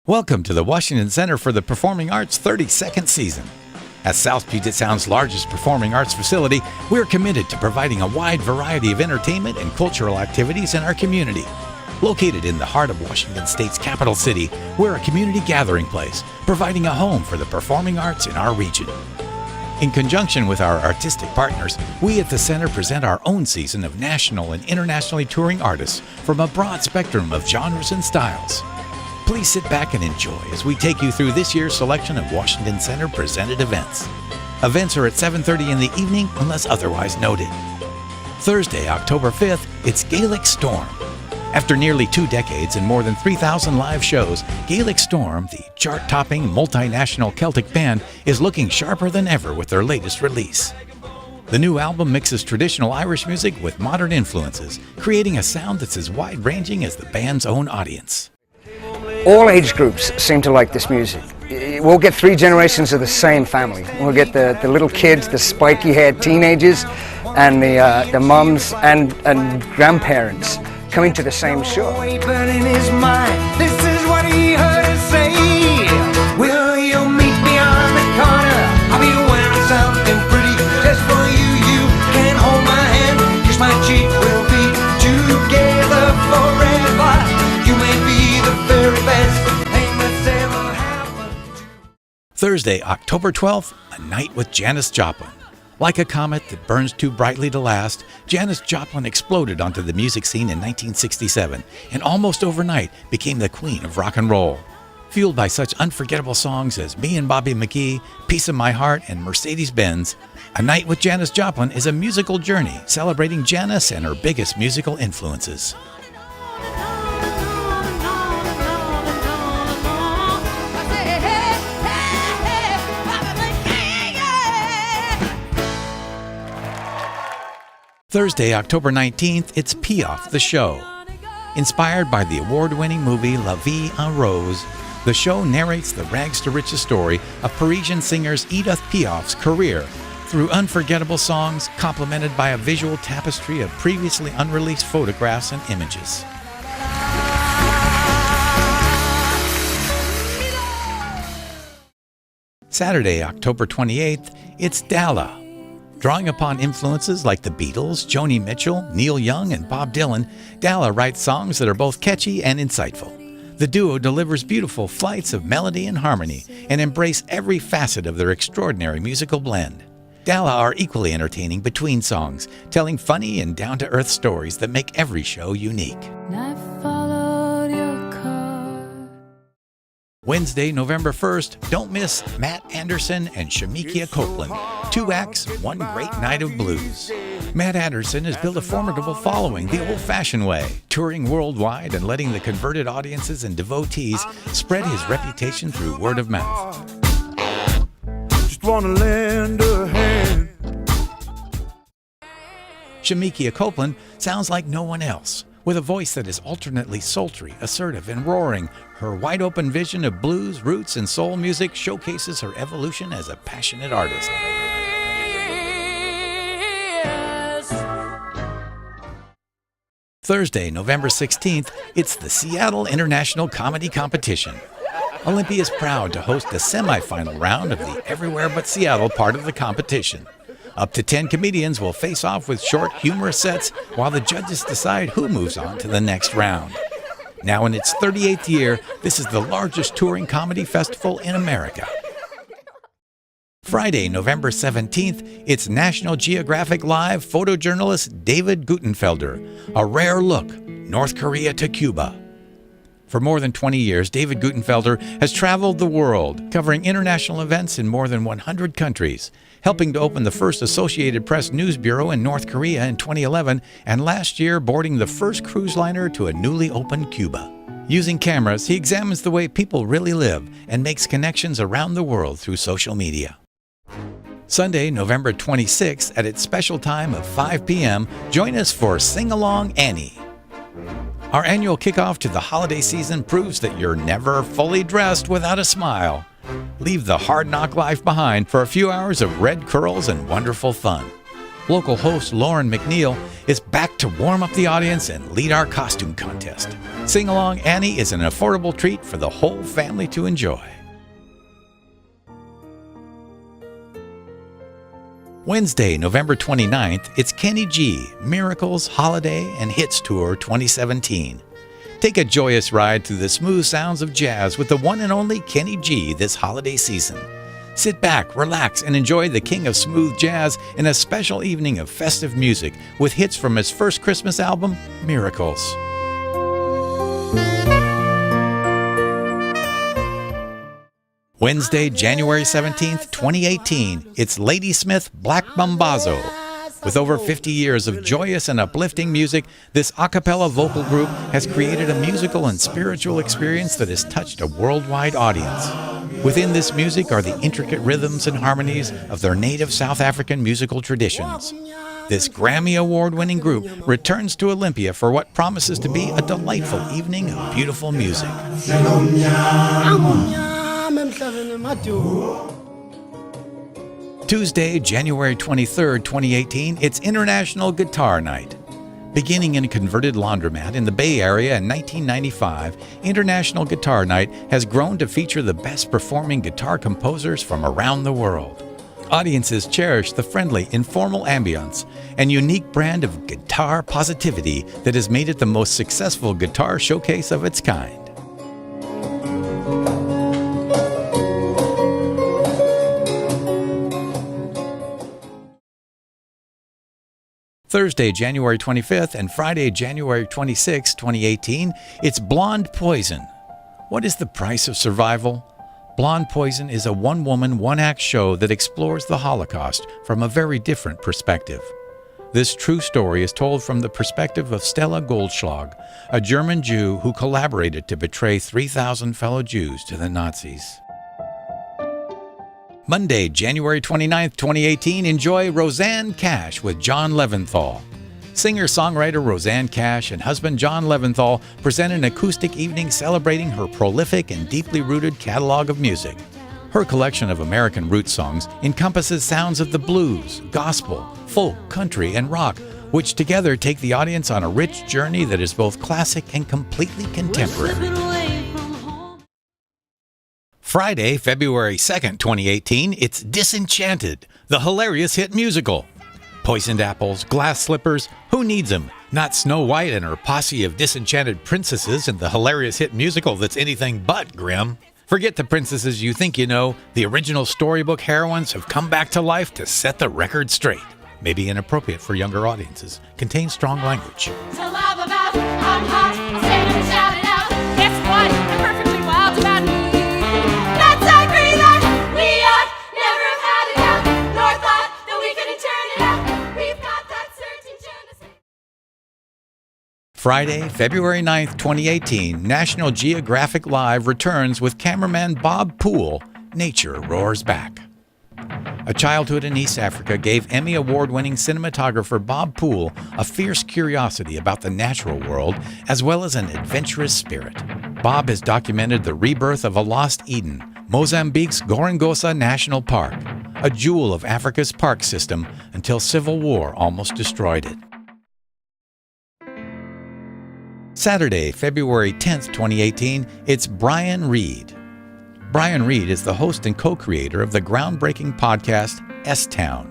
Welcome to the Washington Center for the Performing Arts 32nd season. As South Puget Sound's largest performing arts facility, we're committed to providing a wide variety of entertainment and cultural activities in our community. Located in the heart of Washington State's capital city, we're a community gathering place, providing a home for the performing arts in our region. In conjunction with our artistic partners, we at the Center present our own season of national and internationally touring artists from a broad spectrum of genres and styles. Please sit back and enjoy as we take you through this year's selection of Washington Center presented events. Events are at 7:30 in the evening unless otherwise noted. Thursday, October 5th, it's Gaelic Storm. After nearly 2 decades and more than 3,000 live shows, Gaelic Storm, the chart-topping multinational Celtic band, is looking sharper than ever with their latest release. The new album mixes traditional Irish music with modern influences, creating a sound that's as wide-ranging as the band's own audience. All age groups seem to like this music. We'll get 3 generations of the same family. We'll get the little kids, the spiky-haired teenagers, and the mums and grandparents coming to the same show. Burning his mind. This is what he heard us say. Will you meet me on the corner? I'll be wearing something pretty just for you. You can hold my hand, kiss my cheek. We'll be together forever. You may be the very best thing that's ever happened. Thursday, October 12th, a night with Janis Joplin. Like a comet that burns too brightly to last, Janis Joplin exploded onto the music scene in 1967 and almost overnight became the queen of rock and roll. Fueled by such unforgettable songs as Me and Bobby McGee, Piece of My Heart, and Mercedes-Benz, A Night with Janis Joplin is a musical journey celebrating Janis and her biggest musical influences. Thursday, October 19th, it's Piaf, the show. Inspired by the award-winning movie La Vie en Rose, the show narrates the rags-to-riches story of Parisian singers Edith Piaf's career through unforgettable songs complemented by a visual tapestry of previously unreleased photographs and images. Saturday, October 28th, it's Dala. Drawing upon influences like the Beatles, Joni Mitchell, Neil Young, and Bob Dylan, Dala writes songs that are both catchy and insightful. The duo delivers beautiful flights of melody and harmony and embrace every facet of their extraordinary musical blend. Dala are equally entertaining between songs, telling funny and down-to-earth stories that make every show unique. Wednesday, November 1st, don't miss Matt Anderson and Shamikia Copeland. 2 acts, 1 great night of blues. Matt Anderson has built a formidable following the old-fashioned way, touring worldwide and letting the converted audiences and devotees spread his reputation through word of mouth. Just wanna lend a hand. Shamikia Copeland sounds like no one else. With a voice that is alternately sultry, assertive, and roaring, her wide-open vision of blues, roots, and soul music showcases her evolution as a passionate artist. Thursday, November 16th, it's the Seattle International Comedy Competition. Olympia is proud to host the semifinal round of the Everywhere But Seattle part of the competition. Up to 10 comedians will face off with short, humorous sets while the judges decide who moves on to the next round. Now in its 38th year, this is the largest touring comedy festival in America. Friday, November 17th, it's National Geographic Live photojournalist David Gutenfelder, A Rare Look, North Korea to Cuba. For more than 20 years, David Gutenfelder has traveled the world, covering international events in more than 100 countries, helping to open the first Associated Press news bureau in North Korea in 2011, and last year boarding the first cruise liner to a newly opened Cuba. Using cameras, he examines the way people really live and makes connections around the world through social media. Sunday, November 26th, at its special time of 5 p.m., join us for Sing Along Annie. Our annual kickoff to the holiday season proves that you're never fully dressed without a smile. Leave the hard knock life behind for a few hours of red curls and wonderful fun. Local host Lauren McNeil is back to warm up the audience and lead our costume contest. Sing Along Annie is an affordable treat for the whole family to enjoy. Wednesday, November 29th, it's Kenny G, Miracles, Holiday, and Hits Tour 2017. Take a joyous ride through the smooth sounds of jazz with the one and only Kenny G this holiday season. Sit back, relax, and enjoy the king of smooth jazz in a special evening of festive music with hits from his first Christmas album, Miracles. Wednesday, January 17th, 2018, it's Ladysmith Black Mambazo. With over 50 years of joyous and uplifting music, this a cappella vocal group has created a musical and spiritual experience that has touched a worldwide audience. Within this music are the intricate rhythms and harmonies of their native South African musical traditions. This Grammy Award-winning group returns to Olympia for what promises to be a delightful evening of beautiful music. Tuesday, January 23rd, 2018, it's International Guitar Night. Beginning in a converted laundromat in the Bay Area in 1995, International Guitar Night has grown to feature the best performing guitar composers from around the world. Audiences cherish the friendly, informal ambience and unique brand of guitar positivity that has made it the most successful guitar showcase of its kind. Thursday, January 25th and Friday, January 26, 2018, it's Blonde Poison. What is the price of survival? Blonde Poison is a one-woman, one-act show that explores the Holocaust from a very different perspective. This true story is told from the perspective of Stella Goldschlag, a German Jew who collaborated to betray 3,000 fellow Jews to the Nazis. Monday, January 29th, 2018, enjoy Rosanne Cash with John Leventhal. Singer-songwriter Rosanne Cash and husband John Leventhal present an acoustic evening celebrating her prolific and deeply rooted catalog of music. Her collection of American roots songs encompasses sounds of the blues, gospel, folk, country, and rock, which together take the audience on a rich journey that is both classic and completely contemporary. Friday, February 2nd, 2018, it's Disenchanted, the hilarious hit musical. Poisoned apples, glass slippers, who needs them? Not Snow White and her posse of disenchanted princesses in the hilarious hit musical that's anything but grim. Forget the princesses you think you know. The original storybook heroines have come back to life to set the record straight. Maybe inappropriate for younger audiences. Contains strong language. To love about, I'm hot, I'll stand and shout it out. Guess what? I'm perfectly wild about me. Let's agree that we ought never have had it out, nor thought that we couldn't turn it out. We've got that certain je ne sais. Friday, February 9th, 2018, National Geographic Live returns with cameraman Bob Poole, Nature Roars Back. A childhood in East Africa gave Emmy Award-winning cinematographer Bob Poole a fierce curiosity about the natural world as well as an adventurous spirit. Bob has documented the rebirth of a lost Eden, Mozambique's Gorongosa National Park, a jewel of Africa's park system until civil war almost destroyed it. Saturday, February 10th, 2018, it's Brian Reed. Brian Reed is the host and co-creator of the groundbreaking podcast S-Town.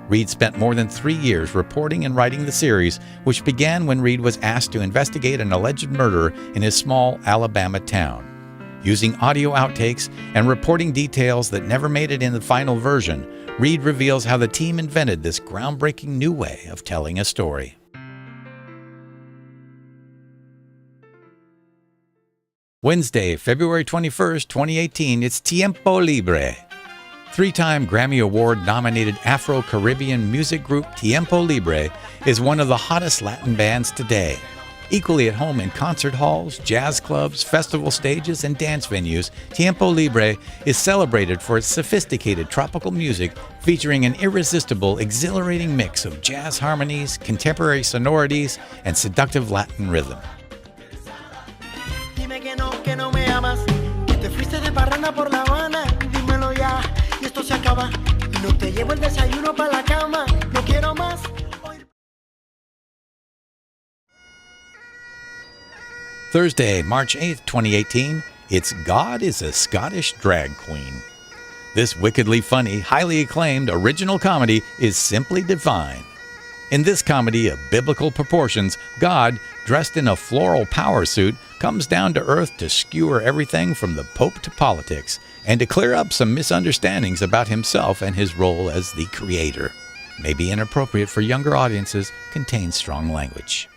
Reed spent more than 3 years reporting and writing the series, which began when Reed was asked to investigate an alleged murder in his small Alabama town. Using audio outtakes and reporting details that never made it in the final version, Reed reveals how the team invented this groundbreaking new way of telling a story. Wednesday, February 21st, 2018, it's Tiempo Libre. 3-time Grammy Award-nominated Afro-Caribbean music group Tiempo Libre is one of the hottest Latin bands today. Equally at home in concert halls, jazz clubs, festival stages, and dance venues, Tiempo Libre is celebrated for its sophisticated tropical music featuring an irresistible, exhilarating mix of jazz harmonies, contemporary sonorities, and seductive Latin rhythm. Que no me amas, que te fuiste de parranda por La Habana, dímelo ya, y esto se acaba, y no te llevo el desayuno para la cama, no quiero más. Thursday, March 8th, 2018, it's God is a Scottish Drag Queen. This wickedly funny, highly acclaimed original comedy is simply divine. In this comedy of biblical proportions, God, dressed in a floral power suit, comes down to earth to skewer everything from the Pope to politics and to clear up some misunderstandings about himself and his role as the creator. May be inappropriate for younger audiences, contains strong language.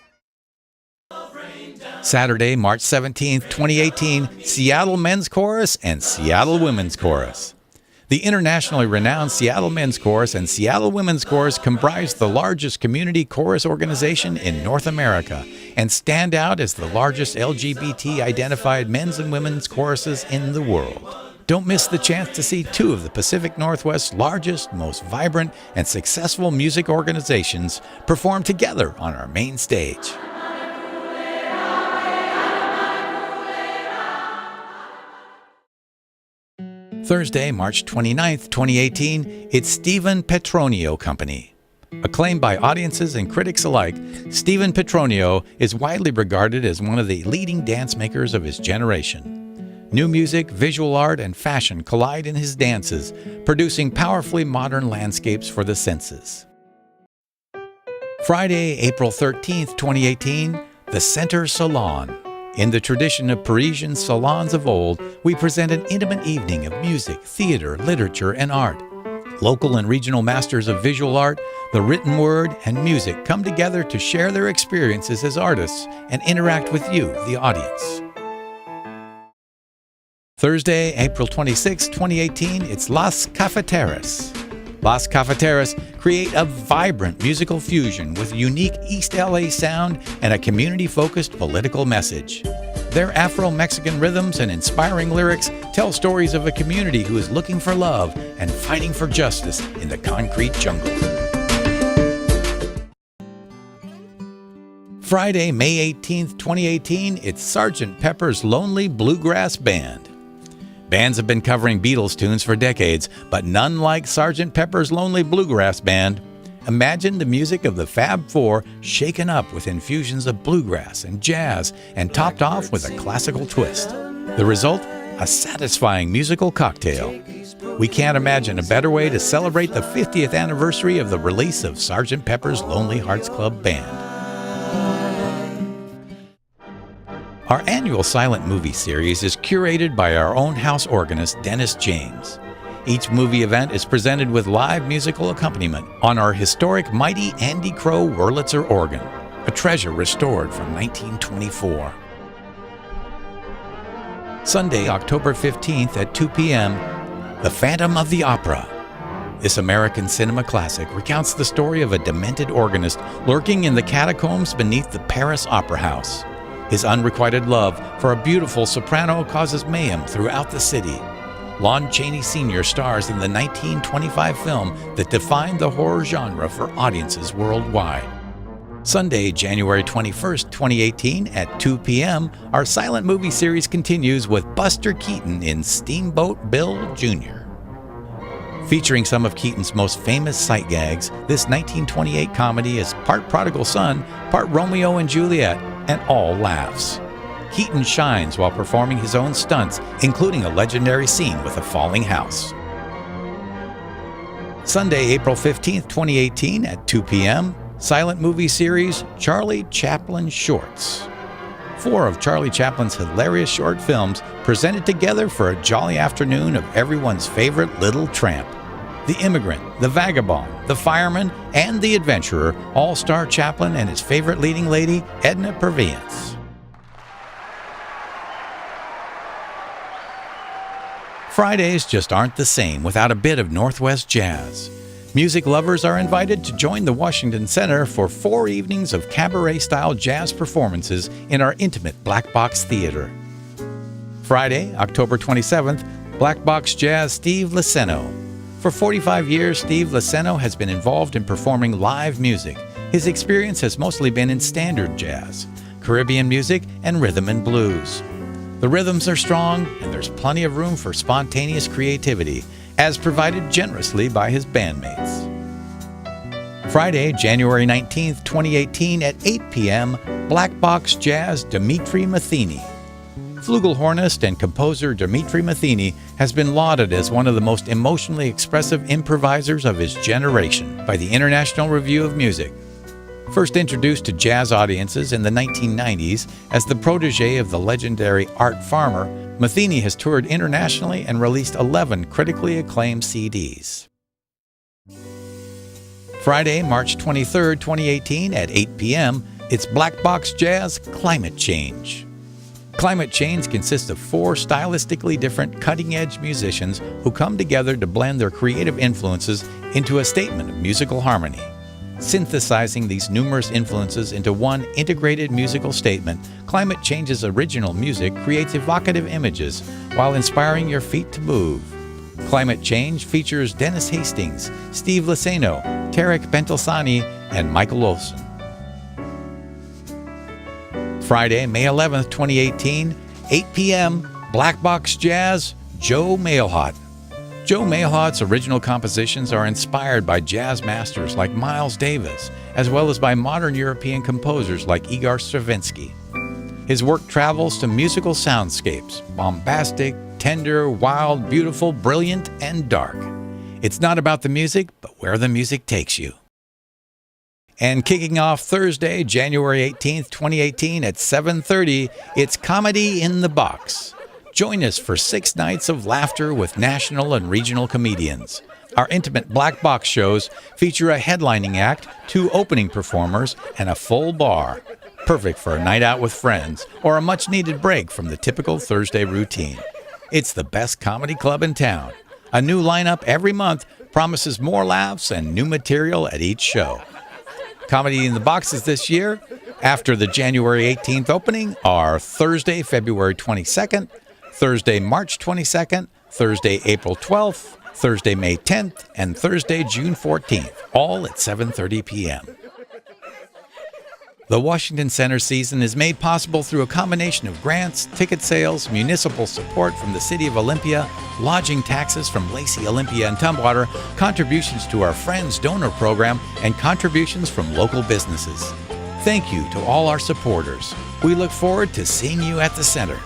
Saturday, March 17th, 2018, Seattle Men's Chorus and Seattle Women's Chorus. The internationally renowned Seattle Men's Chorus and Seattle Women's Chorus comprise the largest community chorus organization in North America and stand out as the largest LGBT-identified men's and women's choruses in the world. Don't miss the chance to see two of the Pacific Northwest's largest, most vibrant, and successful music organizations perform together on our main stage. Thursday, March 29th, 2018, it's Stephen Petronio Company. Acclaimed by audiences and critics alike, Stephen Petronio is widely regarded as one of the leading dance makers of his generation. New music, visual art, and fashion collide in his dances, producing powerfully modern landscapes for the senses. Friday, April 13th, 2018, the Center Salon. In the tradition of Parisian salons of old, we present an intimate evening of music, theater, literature, and art. Local and regional masters of visual art, the written word, and music come together to share their experiences as artists and interact with you, the audience. Thursday, April 26, 2018, it's Las Cafeteras. Las Cafeteras create a vibrant musical fusion with unique East LA sound and a community-focused political message. Their Afro-Mexican rhythms and inspiring lyrics tell stories of a community who is looking for love and fighting for justice in the concrete jungle. Friday, May 18th, 2018, it's Sgt. Pepper's Lonely Bluegrass Band. Bands have been covering Beatles tunes for decades, but none like Sgt. Pepper's Lonely Bluegrass Band. Imagine the music of the Fab Four shaken up with infusions of bluegrass and jazz and topped off with a classical twist. The result? A satisfying musical cocktail. We can't imagine a better way to celebrate the 50th anniversary of the release of Sgt. Pepper's Lonely Hearts Club Band. Our annual silent movie series is curated by our own house organist, Dennis James. Each movie event is presented with live musical accompaniment on our historic mighty Andy Crow Wurlitzer organ, a treasure restored from 1924. Sunday, October 15th at 2 p.m., The Phantom of the Opera. This American cinema classic recounts the story of a demented organist lurking in the catacombs beneath the Paris Opera House. His unrequited love for a beautiful soprano causes mayhem throughout the city. Lon Chaney Sr. stars in the 1925 film that defined the horror genre for audiences worldwide. Sunday, January 21st, 2018 at 2 p.m., our silent movie series continues with Buster Keaton in Steamboat Bill Jr. Featuring some of Keaton's most famous sight gags, this 1928 comedy is part Prodigal Son, part Romeo and Juliet, and all laughs. Keaton shines while performing his own stunts, including a legendary scene with a falling house. Sunday, April 15th, 2018 at 2 p.m., silent movie series Charlie Chaplin Shorts. 4 of Charlie Chaplin's hilarious short films presented together for a jolly afternoon of everyone's favorite little tramp. The Immigrant, The Vagabond, The Fireman, and The Adventurer all star Chaplin and his favorite leading lady, Edna Purviance. Fridays just aren't the same without a bit of Northwest jazz. Music lovers are invited to join the Washington Center for 4 evenings of cabaret-style jazz performances in our intimate Black Box Theater. Friday, October 27th, Black Box Jazz Steve Liceno. For 45 years, Steve Liceno has been involved in performing live music. His experience has mostly been in standard jazz, Caribbean music, and rhythm and blues. The rhythms are strong, and there's plenty of room for spontaneous creativity, as provided generously by his bandmates. Friday, January 19th, 2018 at 8 p.m., Black Box Jazz Dimitri Matheny. Flugelhornist and composer Dimitri Matheny has been lauded as one of the most emotionally expressive improvisers of his generation by the International Review of Music. First introduced to jazz audiences in the 1990s as the protege of the legendary Art Farmer, Matheny has toured internationally and released 11 critically acclaimed CDs. Friday, March 23, 2018 at 8 p.m., it's Black Box Jazz Climate Change. Climate Change consists of 4 stylistically different cutting-edge musicians who come together to blend their creative influences into a statement of musical harmony. Synthesizing these numerous influences into one integrated musical statement, Climate Change's original music creates evocative images while inspiring your feet to move. Climate Change features Dennis Hastings, Steve Liceno, Tarek Bentalsani, and Michael Olson. Friday, May 11th, 2018, 8 p.m., Black Box Jazz, Joe Mailhot. Joe Mailhot's original compositions are inspired by jazz masters like Miles Davis, as well as by modern European composers like Igor Stravinsky. His work travels to musical soundscapes, bombastic, tender, wild, beautiful, brilliant, and dark. It's not about the music, but where the music takes you. And kicking off Thursday, January 18th, 2018 at 7:30, it's Comedy in the Box. Join us for 6 nights of laughter with national and regional comedians. Our intimate black box shows feature a headlining act, 2 opening performers, and a full bar. Perfect for a night out with friends or a much-needed break from the typical Thursday routine. It's the best comedy club in town. A new lineup every month promises more laughs and new material at each show. Comedy in the Boxes this year, after the January 18th opening, are Thursday, February 22nd, Thursday, March 22nd, Thursday, April 12th, Thursday, May 10th, and Thursday, June 14th, all at 7:30 p.m. The Washington Center season is made possible through a combination of grants, ticket sales, municipal support from the City of Olympia, lodging taxes from Lacey, Olympia, and Tumwater, contributions to our Friends Donor Program, and contributions from local businesses. Thank you to all our supporters. We look forward to seeing you at the Center.